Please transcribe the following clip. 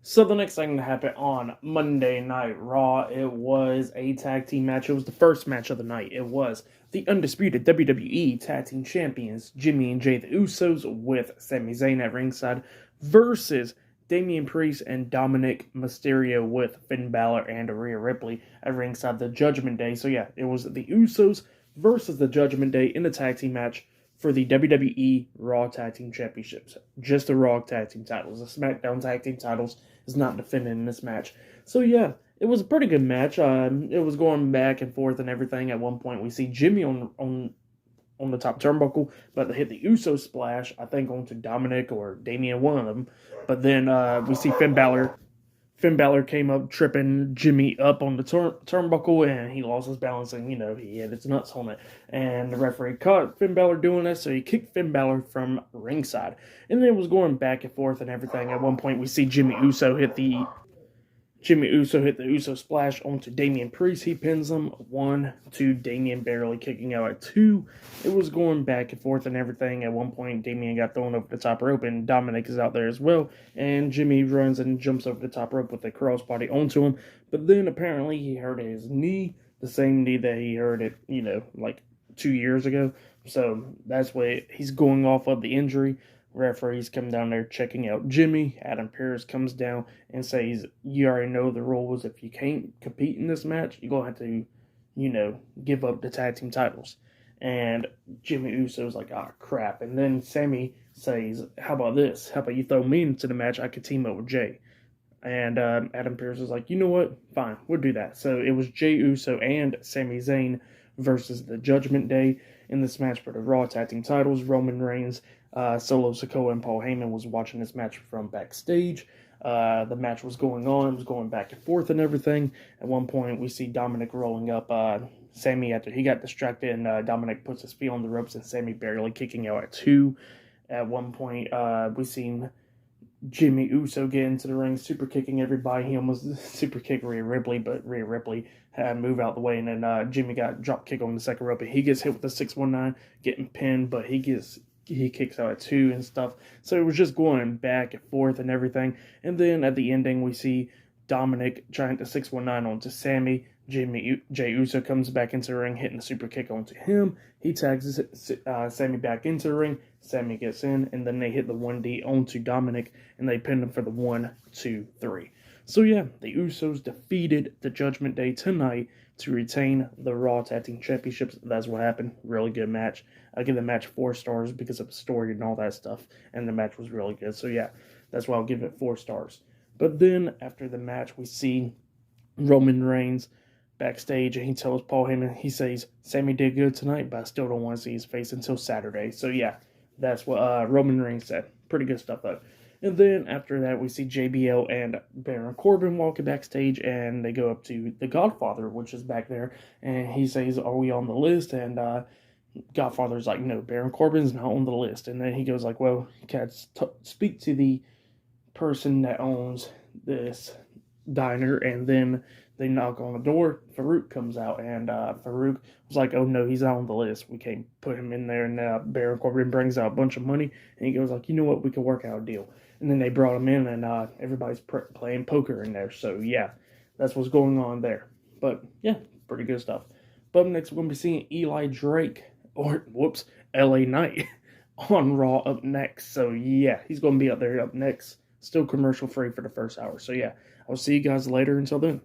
So the next thing that happened on Monday Night Raw, it was a tag team match. It was the first match of the night. It was the Undisputed WWE Tag Team Champions, Jimmy and Jay the Usos, with Sami Zayn at ringside, versus Damien Priest and Dominik Mysterio with Finn Bálor and Rhea Ripley at ringside, the Judgement Day. So yeah, it was the Usos versus the Judgement Day in the tag team match for the WWE Raw Tag Team Championships. Just the Raw Tag Team titles. The SmackDown Tag Team titles is not defended in this match. So yeah, it was a pretty good match. It was going back and forth and everything. At one point, we see Jimmy on the top turnbuckle, but they hit the Uso splash, I think, onto Dominik or Damien, one of them. But then we see Finn Balor. Finn Balor came up tripping Jimmy up on the turnbuckle, and he lost his balance, and, he had his nuts on it. And the referee caught Finn Balor doing this, so he kicked Finn Balor from ringside. And then it was going back and forth and everything. At one point, we see Jimmy Uso hit the Uso splash onto Damien Priest. He pins him. 1, 2, Damien barely kicking out at 2. It was going back and forth and everything. At one point, Damien got thrown over the top rope, and Dominik is out there as well. And Jimmy runs and jumps over the top rope with a crossbody onto him. But then apparently he hurt his knee, the same knee that he hurt it, like 2 years ago. So that's why he's going off of the injury. Referees come down there checking out Jimmy. Adam Pearce comes down and says, you already know the rules. If you can't compete in this match, you're going to have to, give up the tag team titles. And Jimmy Uso's like, oh, crap. And then Sami says, how about this? How about you throw me into the match? I could team up with Jay. And Adam Pearce is like, you know what? Fine, we'll do that. So it was Jay Uso and Sami Zayn versus the Judgment Day in this match for the Raw Tag Team titles. Roman Reigns, Solo Sikoa, and Paul Heyman was watching this match from backstage. The match was going on. It was going back and forth and everything. At one point, we see Dominik rolling up Sami after he got distracted, and Dominik puts his feet on the ropes, and Sami barely kicking out at 2. At one point, we seen Jimmy Uso get into the ring, super kicking everybody. He almost super kicked Rhea Ripley, but Rhea Ripley had to move out the way, and then Jimmy got drop kick on the second rope, and he gets hit with the 619, getting pinned, but he kicks out at 2 and stuff. So it was just going back and forth and everything. And then at the ending, we see Dominik trying to 619 onto Sami. Jay Uso comes back into the ring, hitting the super kick onto him. He tags Sami back into the ring. Sami gets in, and then they hit the 1D onto Dominik, and they pin him for the 1, 2, 3. So yeah, the Usos defeated the Judgment Day tonight to retain the Raw Tag Team Championships. That's what happened. Really good match. I give the match 4 stars because of the story and all that stuff, and the match was really good. So yeah, that's why I'll give it 4 stars. But then after the match, we see Roman Reigns backstage, and he tells Paul Heyman, he says, Sami did good tonight, but I still don't want to see his face until Saturday. So yeah, that's what Roman Reigns said. Pretty good stuff, though. And then after that, we see JBL and Baron Corbin walking backstage, and they go up to the Godfather, which is back there, and he says, are we on the list? And Godfather's like, no, Baron Corbin's not on the list. And then he goes like, well, cats, speak to the person that owns this diner. And then they knock on the door. Farouk comes out, and Farouk was like, oh no, he's not on the list. We can't put him in there. And Baron Corbin brings out a bunch of money, and he goes like, you know what, we can work out a deal. And then they brought him in, and everybody's playing poker in there. So yeah, that's what's going on there. But yeah, pretty good stuff. But next, we're going to be seeing Eli Drake, or LA Knight on Raw up next. So yeah, he's going to be up there up next. Still commercial free for the first hour. So yeah, I'll see you guys later. Until then.